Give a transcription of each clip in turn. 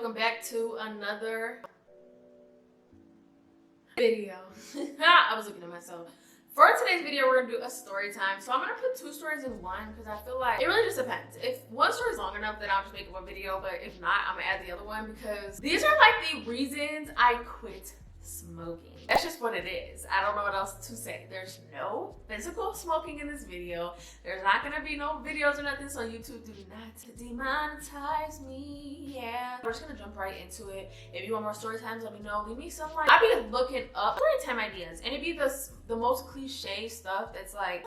welcome back to another video. I was looking at myself. For today's video, we're gonna do a story time. So I'm gonna put two stories in one because I feel like it really just depends. If one story is long enough, then I'll just make one video. But if not, I'm gonna add the other one because these are like the reasons I quit smoking. That's just what it is. I don't know what else to say. There's no physical smoking in this video. There's not gonna be no videos or nothing, so YouTube do not demonetize me. Yeah. We're just gonna jump right into it. If you want more story times, let me know. Leave me some like, I'll be looking up story time ideas, and it'd be the most cliche stuff that's like,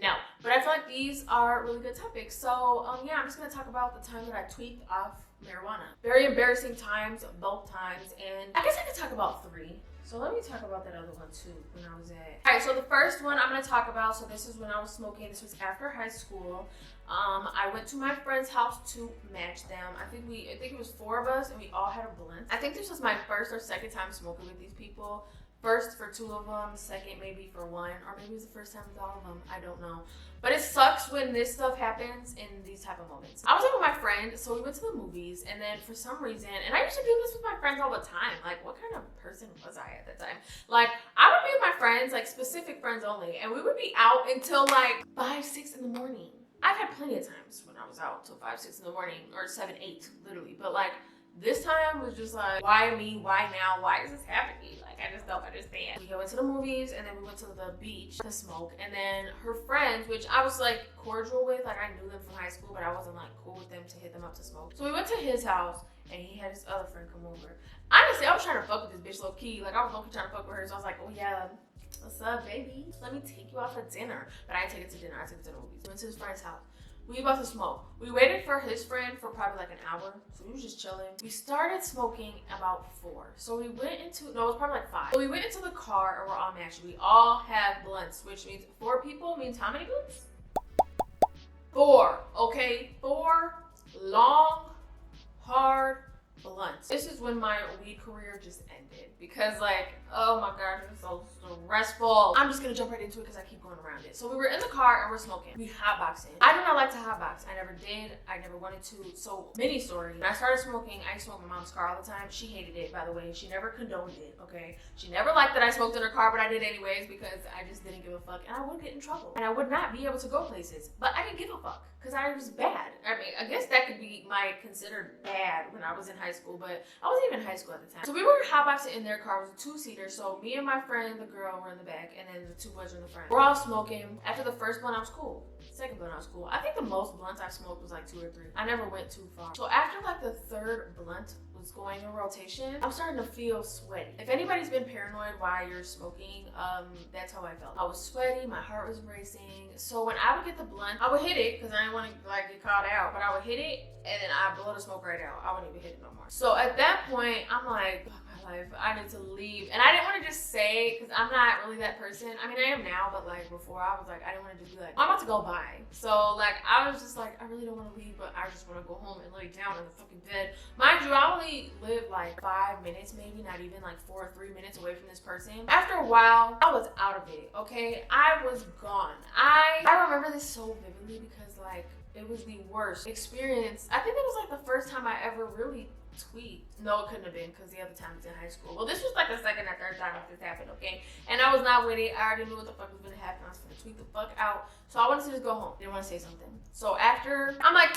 no. But I feel like these are really good topics. So yeah, I'm just gonna talk about the time that I tweaked off marijuana. Very embarrassing times, both times, and I guess I could talk about three. So let me talk about that other one too, when I was at. All right, so the first one I'm gonna talk about, so this is when I was smoking. This was after high school. I went to my friend's house to match them. I think it was 4 of us, and we all had a blunt. I think this was my first or second time smoking with these people. First for 2 of them, second maybe for 1, or maybe it was the first time with all of them. I don't know. But it sucks when this stuff happens in these type of moments. I was out with my friend, so we went to the movies, and then for some reason, and I used to do this with my friends all the time. Like, what kind of person was I at that time? Like, I would be with my friends, like specific friends only, and we would be out until like 5, 6 in the morning. I've had plenty of times when I was out till 5, 6 in the morning, or 7, 8, literally. But like, this time was just like, why me? Why now? Why is this happening? Like, I just don't understand. We went to the movies, and then we went to the beach to smoke. And then her friends, which I was like cordial with, like I knew them from high school, but I wasn't like cool with them to hit them up to smoke. So we went to his house, and he had his other friend come over. Honestly, I was trying to fuck with this bitch low key. Like, I was low key trying to fuck with her. So I was like, oh yeah, what's up, baby? Let me take you out for dinner. But I didn't take it to dinner. I took it to the movies. We went to his friend's house. We about to smoke. We waited for his friend for probably like an hour. So we was just chilling. We started smoking about 4. So we went into, no, it was probably like 5. So we went into the car and we're all matching. We all have blunts, which means 4 people means how many blunts? 4, okay? 4 long, hard blunts. This is when my weed career just ended because like, oh my gosh, it's so stressful. I'm just gonna jump right into it because I keep going around it. So we were in the car and we're smoking. We hotboxing. I do not like to hotbox. I never did. I never wanted to. So mini story. When I started smoking, I used to smoke in my mom's car all the time. She hated it, by the way. She never condoned it, okay? She never liked that I smoked in her car, but I did anyways because I just didn't give a fuck and I would get in trouble. And I would not be able to go places, but I didn't give a fuck because I was bad. I mean, I guess that could be my considered bad when I was in high school, but I wasn't even in high school at the time. So we were hotboxing in their car. It was a 2-seater. So me and my friend, the girl, were in the back, and then the 2 boys were in the front. We're all smoking. After the first blunt, I was cool. Second blunt, I was cool. I think the most blunts I smoked was like 2 or 3. I never went too far. So after like the 3rd blunt was going in rotation, I'm starting to feel sweaty. If anybody's been paranoid while you're smoking, that's how I felt. I was sweaty, my heart was racing. So when I would get the blunt, I would hit it because I didn't want to like get caught out, but I would hit it and then I blow the smoke right out. I wouldn't even hit it no more. So at that point, I'm like, fuck my life, I need to leave. And I didn't want to just say, because I'm not really that person. I mean, I am now, but like before I was like, I didn't want to just be like, I'm about to go by. So like, I was just like, I really don't want to leave, but I just want to go home and lay down in the fucking bed. Mind you, I only lived like 5 minutes, maybe not even like 4 or 3 minutes away from this person. After a while, I was out of it, okay? I was gone. I remember this so vividly because like, it was the worst experience. I think it was like the first time I ever really tweaked. No, it couldn't have been because the other time was in high school. Well, this was like the 2nd or 3rd time this happened, okay? And I was not with it. I already knew what the fuck was gonna happen. I was gonna tweak the fuck out. So I wanted to just go home. Didn't want to say something. So after, I'm like,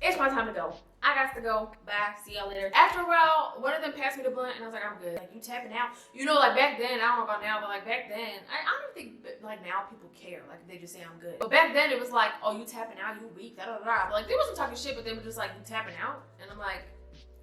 it's my time to go. I got to go. Bye. See y'all later. After a while, one of them passed me the blunt, and I was like, I'm good. Like, you tapping out? You know, like back then, I don't know about now, but like back then, I don't think like now people care. Like they just say I'm good. But back then, it was like, oh, you tapping out? You weak? Da da da. But like they wasn't talking shit, but they were just like, you tapping out? And I'm like,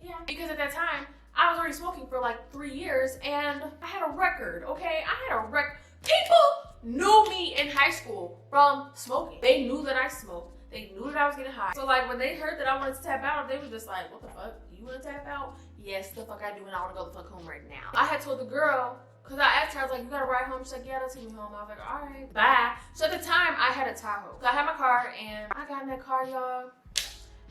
yeah. Because at that time, I was already smoking for like 3 years, and I had a record. Okay, I had a record. People knew me in high school from smoking. They knew that I smoked. They knew that I was getting high. So like when they heard that I wanted to tap out, they were just like, what the fuck? You want to tap out? Yes, the fuck I do, and I want to go the fuck home right now. I had told the girl, because I asked her, I was like, you got to ride home? She's like, yeah, they'll take me home. I was like, all right, bye. So at the time, I had a Tahoe. So I had my car, and I got in that car, y'all.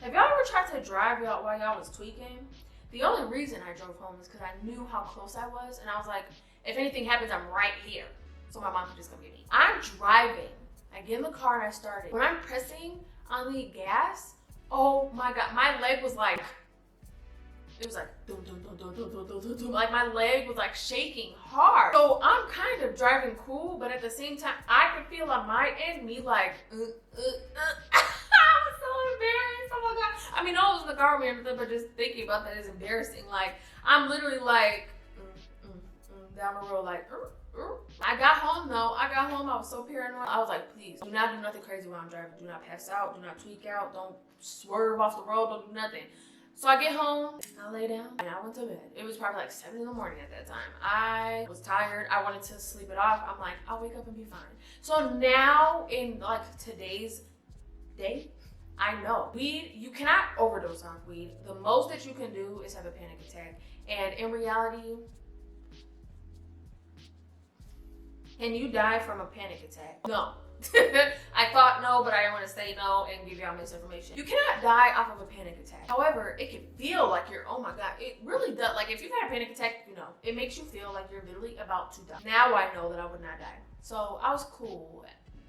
Have y'all ever tried to drive y'all while y'all was tweaking? The only reason I drove home is because I knew how close I was, and I was like, if anything happens, I'm right here. So my mom could just come get me. I'm driving. I get in the car and I started. When I'm pressing on the gas, oh my God, my leg was like It was like, dum, dum, dum, dum, dum, dum, dum, dum, dum. Like my leg was like shaking hard. So I'm kind of driving cool, but at the same time, I could feel on my end, me like, I was so embarrassed, oh my God. I mean, I was in the car with me and everything, but just thinking about that is embarrassing. Like, I'm literally like, down the road, like, I got home though. I was so paranoid. I was like, please do not do nothing crazy while I'm driving. Do not pass out. Do not tweak out. Don't swerve off the road. Don't do nothing. So I get home, I lay down, and I went to bed. It was probably like 7 in the morning at that time. I was tired. I wanted to sleep it off. I'm like, I'll wake up and be fine. So now in like today's day, I know weed, you cannot overdose on weed. The most that you can do is have a panic attack. And in reality, can you die from a panic attack? No. I thought no, but I didn't want to say no and give y'all misinformation. You cannot die off of a panic attack. However, it can feel like you're, oh my God, it really does. Like if you've had a panic attack, you know, it makes you feel like you're literally about to die. Now I know that I would not die. So I was cool.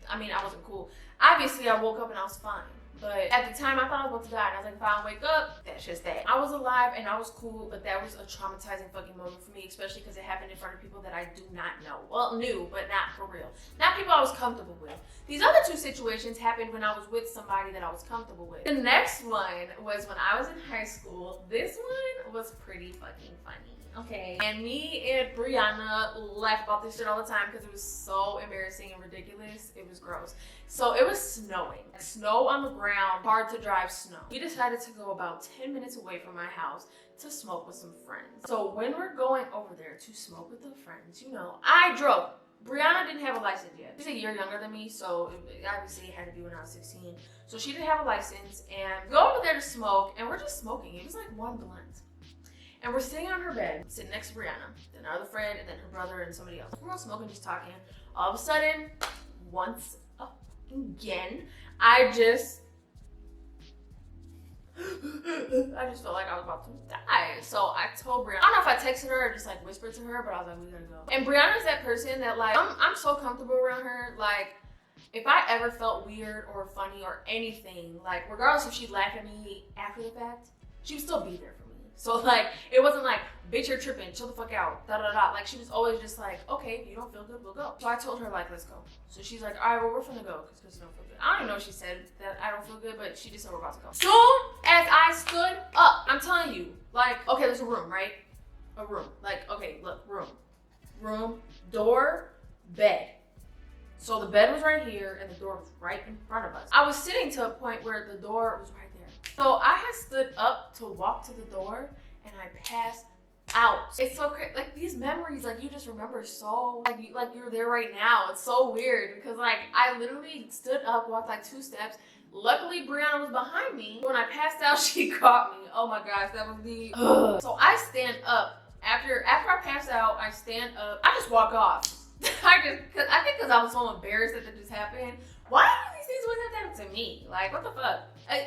I mean, I wasn't cool. Obviously, I woke up and I was fine. But at the time, I thought I was about to die. And I was like, if I don't wake up, that's just that. I was alive and I was cool, but that was a traumatizing fucking moment for me, especially because it happened in front of people that I do not know. Well, knew, but not for real. Not people I was comfortable with. These other two situations happened when I was with somebody that I was comfortable with. The next one was when I was in high school. This one was pretty fucking funny. Okay, and me and Brianna laugh about this shit all the time because it was so embarrassing and ridiculous. It was gross. So it was snowing. Snow on the ground, hard to drive snow. We decided to go about 10 minutes away from my house to smoke with some friends. So when we're going over there to smoke with the friends, you know, I drove. Brianna didn't have a license yet. She's a year younger than me, so obviously it had to be when I was 16. So she didn't have a license, and we go over there to smoke, and we're just smoking. It was like one blunt. And we're sitting on her bed, sitting next to Brianna, then our other friend, and then her brother and somebody else. We're all smoking, just talking. All of a sudden, once again, I just felt like I was about to die. So I told Brianna, I don't know if I texted her or just like whispered to her, but I was like, we gotta go. And Brianna's that person that like, I'm so comfortable around her. Like, if I ever felt weird or funny or anything, like regardless if she'd laugh at me after the fact, she would still be there for me. So like, it wasn't like, bitch, you're tripping, chill the fuck out, da da da. Like she was always just like, okay, if you don't feel good, we'll go. So I told her like, let's go. So she's like, all right, well, we're finna go because Crissy don't feel good. I don't even know if she said that I don't feel good, but she just said we're about to go. Soon as I stood up, I'm telling you, like, okay, there's a room, right? A room. Like, okay, look, room, door, bed. So the bed was right here and the door was right in front of us. I was sitting to a point where the door was right there. So I had stood up to walk to the door and I passed out. It's so crazy. Like these memories, like you just remember so, like you're there right now. It's so weird because like I literally stood up, walked like 2 steps. Luckily, Brianna was behind me. When I passed out, she caught me. Oh my gosh, that was the. So I stand up. After I pass out, I stand up. I just walk off. I think because I was so embarrassed that just happened. Why do these things always have to happen to me? Like, what the fuck?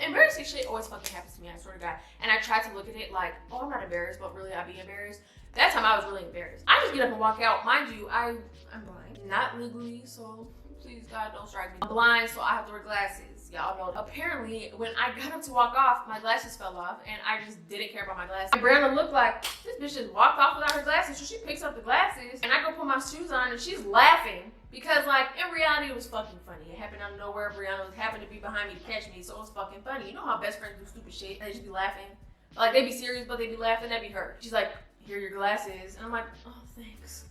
Embarrassing shit always fucking happens to me, I swear to God. And I try to look at it like, oh, I'm not embarrassed, but really I'd be embarrassed. That time I was really embarrassed. I just get up and walk out. Mind you, I'm blind. Not legally, so please, God, don't strike me. I'm blind, so I have to wear glasses. Y'all know. Apparently, when I got up to walk off, my glasses fell off, and I just didn't care about my glasses. And Brianna looked like, this bitch just walked off without her glasses, so she picks up the glasses, and I go put my shoes on, and she's laughing. Because, like, in reality, it was fucking funny. It happened out of nowhere. Brianna happened to be behind me to catch me, so it was fucking funny. You know how best friends do stupid shit, and they just be laughing? Like, they be serious, but they be laughing. That'd be her. She's like, here are your glasses. And I'm like, oh, thanks.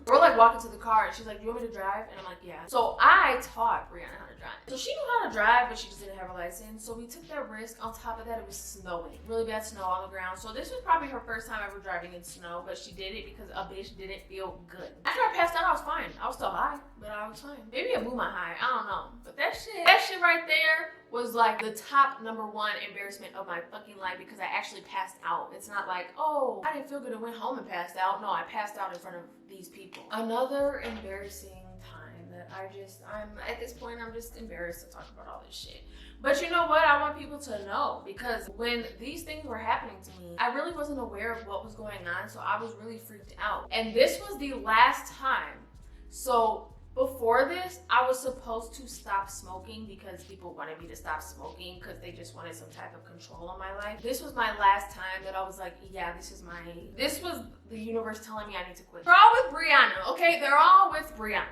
We're like walking to the car, and she's like, do you want me to drive? And I'm like, yeah. So I taught Brianna how to drive. So she knew how to drive, but she just didn't have a license. So we took that risk. On top of that, it was snowing. Really bad snow on the ground. So this was probably her first time ever driving in snow, but she did it because a bitch didn't feel good. After I passed out, I was fine. I was still high, but I was fine. Maybe it blew my high. I don't know. But that shit right there was like the top #1 embarrassment of my fucking life because I actually passed out. It's not like, oh, I didn't feel good and went home and passed out. No, I passed out in front of these people. Another embarrassing time that I'm at this point, I'm just embarrassed to talk about all this shit. But you know what? I want people to know because when these things were happening to me, I really wasn't aware of what was going on, so I was really freaked out. And this was the last time. So Before this, I was supposed to stop smoking because people wanted me to stop smoking because they just wanted some type of control on my life. This was my last time that I was like, yeah, this was the universe telling me I need to quit. They're all with Brianna, okay? They're all with Brianna,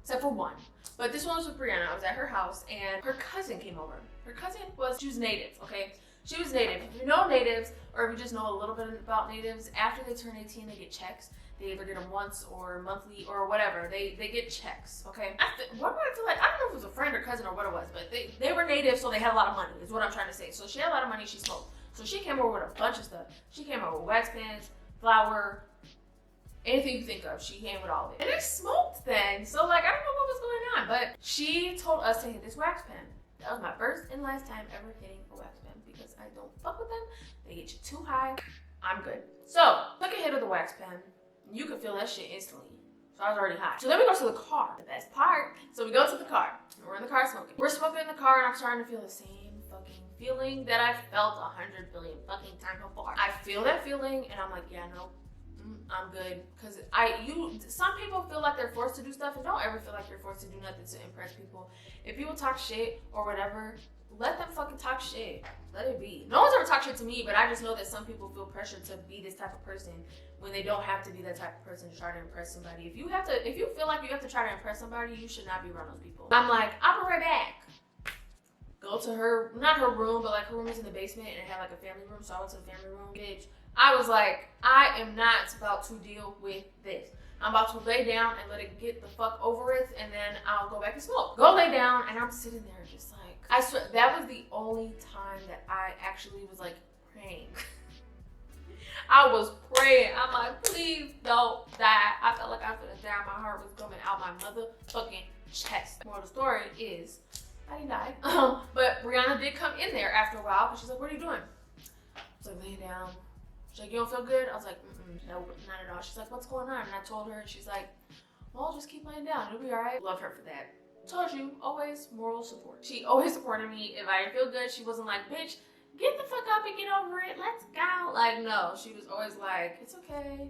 except for one. But this one was with Brianna. I was at her house and her cousin came over. She was native, okay? She was native. If you know natives, or if you just know a little bit about natives, after they turn 18, they get checks. They either get them once or monthly or whatever. They get checks, okay? What do I feel like? I don't know if it was a friend or cousin or what it was, but they were native, so they had a lot of money, is what I'm trying to say. So she had a lot of money, she smoked. So she came over with a bunch of stuff. She came over with wax pens, flour, anything you think of. She came with all of it. And they smoked then, so like, I don't know what was going on, but she told us to hit this wax pen. That was my first and last time ever hitting a wax pen because I don't fuck with them. They get you too high. I'm good. So, took a hit of the wax pen. You could feel that shit instantly. So I was already high. So then we go to the car, the best part. So we go to the car. We're in the car smoking. We're smoking in the car and I'm starting to feel the same fucking feeling that I've felt 100 billion fucking times before. I feel that feeling and I'm like, yeah, no, I'm good. Cause some people feel like they're forced to do stuff, and don't ever feel like you're forced to do nothing to impress people. If people talk shit or whatever, let them fucking talk shit. Let it be. No one's ever talked shit to me, but I just know that some people feel pressure to be this type of person when they don't have to be that type of person to try to impress somebody. If you feel like you have to try to impress somebody, you should not be around those people. I'm like, I'll be right back. Go to her, not her room, but like her room is in the basement and it had like a family room, so I went to the family room. Bitch, I was like, I am not about to deal with this. I'm about to lay down and let it get the fuck over with, and then I'll go back and smoke. Go lay down, and I'm sitting there just like, I swear, that was the only time that I actually was like praying. I was praying. I'm like, please don't die. I felt like I was gonna die. My heart was coming out my motherfucking chest. Moral of the story is, I didn't die. But Brianna did come in there after a while, because she's like, what are you doing? I was like, laying down. She's like, you don't feel good? I was like, no, not at all. She's like, what's going on? And I told her, and she's like, well, just keep laying down. It'll be all right. Love her for that. Told you, always moral support. She always supported me. If I didn't feel good, she wasn't like, bitch, get the fuck up and get over it. Let's go. Like, no, she was always like, it's okay.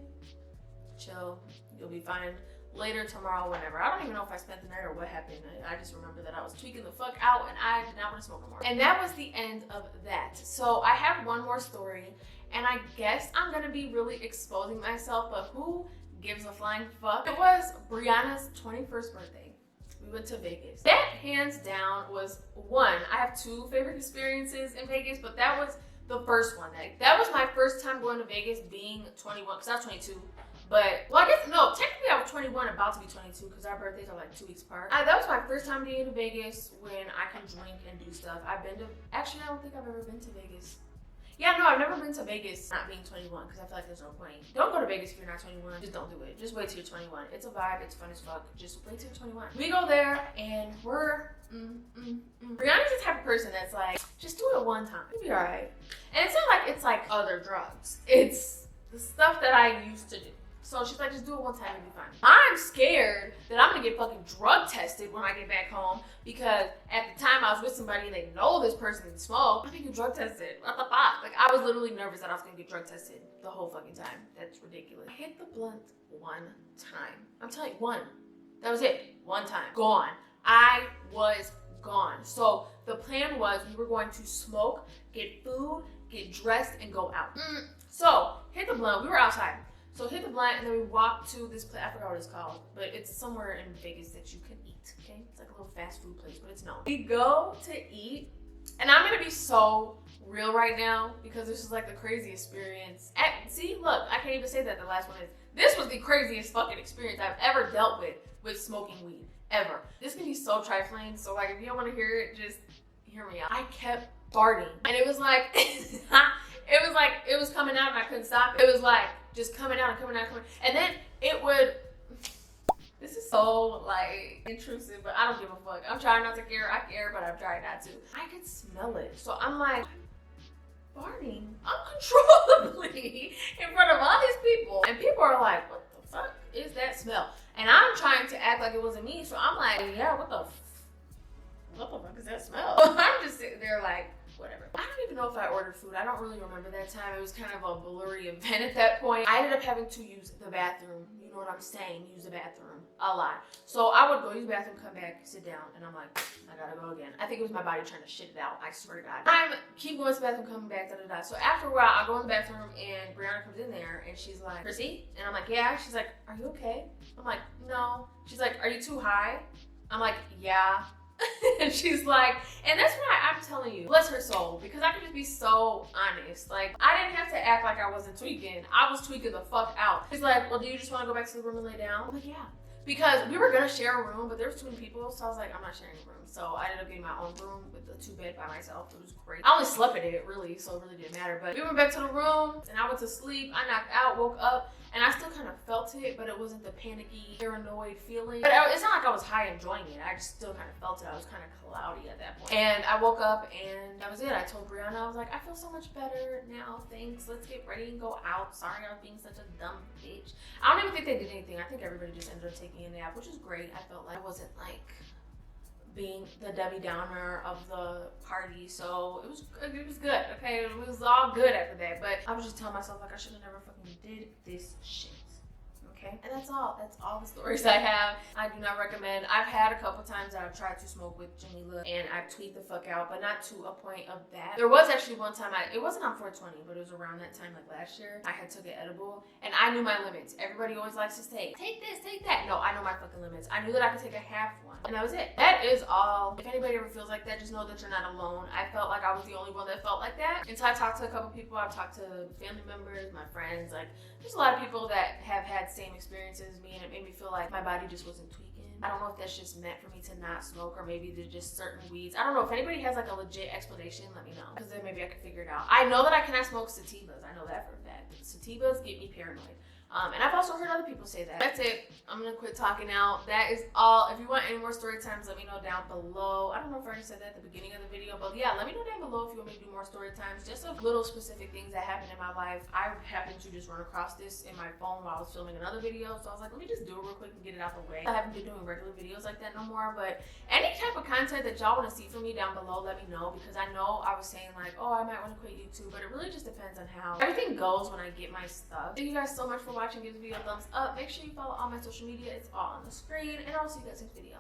Chill. You'll be fine. Later, tomorrow, whenever. I don't even know if I spent the night or what happened. I just remember that I was tweaking the fuck out and I did not want to smoke no more. And that was the end of that. So I have one more story, and I guess I'm gonna be really exposing myself, but who gives a flying fuck? It was Brianna's 21st birthday. We went to Vegas. That hands down was one. I have two favorite experiences in Vegas, but that was the first one. That was my first time going to Vegas being 21, because I was 22. But, well, I guess, no, technically I was 21, about to be 22, because our birthdays are like 2 weeks apart. That was my first time being to Vegas when I can drink and do stuff. Actually, I don't think I've ever been to Vegas. Yeah, no, I've never been to Vegas not being 21, because I feel like there's no point. Don't go to Vegas if you're not 21. Just don't do it. Just wait till you're 21. It's a vibe. It's fun as fuck. Just wait till you're 21. We go there, and we're, Brianna's the type of person that's like, just do it one time. You'll be all right. And it's not like it's like other drugs. It's the stuff that I used to do. So she's like, just do it one time, you'll be fine. I'm scared that I'm gonna get fucking drug tested when I get back home, because at the time I was with somebody and they know this person can smoke. I'm gonna get drug tested. What the fuck? Like, I was literally nervous that I was gonna get drug tested the whole fucking time. That's ridiculous. I hit the blunt one time. I'm telling you, one. That was it. One time. Gone. I was gone. So the plan was we were going to smoke, get food, get dressed, and go out. So hit the blunt. We were outside. So hit the blunt, and then we walked to this place. I forgot what it's called, but it's somewhere in Vegas that you can eat, okay? It's like a little fast food place, but it's known. We go to eat, and I'm gonna be so real right now because this is like the craziest experience. See, look, I can't even say that the last one is. This was the craziest fucking experience I've ever dealt with smoking weed, ever. This can be so trifling, so like if you don't wanna hear it, just hear me out. I kept farting, and it was like, it was coming out and I couldn't stop it. It was like, just coming out and coming out and coming. And then it would, this is so like intrusive, but I don't give a fuck. I'm trying not to care. I care, but I'm trying not to. I could smell it. So I'm like, farting uncontrollably in front of all these people. And people are like, what the fuck is that smell? And I'm trying to act like it wasn't me. So I'm like, yeah, what the fuck is that smell? I'm just sitting there like, whatever. I don't even know if I ordered food. I don't really remember that time. It was kind of a blurry event at that point. I ended up having to use the bathroom. You know what I'm saying? Use the bathroom a lot. So I would go use the bathroom, come back, sit down, and I'm like, I gotta go again. I think it was my body trying to shit it out. I swear to God. I keep going to the bathroom, coming back, da da da. So after a while, I go in the bathroom and Brianna comes in there and she's like, Crissy? And I'm like, yeah. She's like, are you okay? I'm like, no. She's like, are you too high? I'm like, yeah. And she's like, and that's why I'm telling you, bless her soul, because I could just be so honest. Like, I didn't have to act like I wasn't tweaking. I was tweaking the fuck out. She's like, well, do you just want to go back to the room and lay down? I'm like, yeah. Because we were gonna share a room, but there was too many people, so I was like, I'm not sharing a room. So I ended up getting my own room with the 2-bed by myself. It was great. I only slept in it, really, so it really didn't matter. But we went back to the room, and I went to sleep. I knocked out, woke up, and I still kind of felt it, but it wasn't the panicky, paranoid feeling. But it's not like I was high enjoying it. I just still kind of felt it. I was kind of cloudy at that point. And I woke up, and that was it. I told Brianna, I was like, I feel so much better now. Thanks. Let's get ready and go out. Sorry I was being such a dumb bitch. I don't even think they did anything. I think everybody just ended up taking a nap, which is great. I felt like I wasn't like being the Debbie Downer of the party, so it was good. Okay, it was all good after that. But I was just telling myself like I should have never fucking did this shit. Okay, and that's all the stories I have. I do not recommend. I've had a couple times that I've tried to smoke with Jamila and I've tweaked the fuck out, but not to a point of that. There was actually one time it wasn't on 420, but it was around that time, like last year. I had took an edible and I knew my limits. Everybody always likes to say, take this, take that. No, I know my fucking limits. I knew that I could take a half one, and that was it. That is all. If anybody ever feels like that, just know that you're not alone. I felt like I was the only one that felt like that. Until I talked to a couple people. I've talked to family members, my friends. Like, there's a lot of people that have had same experiences as me, and it made me feel like my body just wasn't tweaking. I don't know if that's just meant for me to not smoke, or maybe there's just certain weeds. I don't know. If anybody has like a legit explanation, let me know, because then maybe I can figure it out. I know that I cannot smoke sativas. I know that for a fact. Sativas get me paranoid. And I've also heard other people say that. That's it. I'm gonna quit talking now. That is all. If you want any more story times, let me know down below. I don't know if I already said that at the beginning of the video, but yeah, let me know down below if you want me to do more story times. Just of little specific things that happened in my life. I happened to just run across this in my phone while I was filming another video, so I was like, let me just do it real quick and get it out the way. I haven't been doing regular videos like that no more, but any type of content that y'all want to see from me down below, let me know, because I know I was saying like, oh, I might want to quit YouTube, but it really just depends on how everything goes when I get my stuff. Thank you guys so much for watching. Give this video a thumbs up. Make sure you follow all my social media. It's all on the screen, and I'll see you guys next video.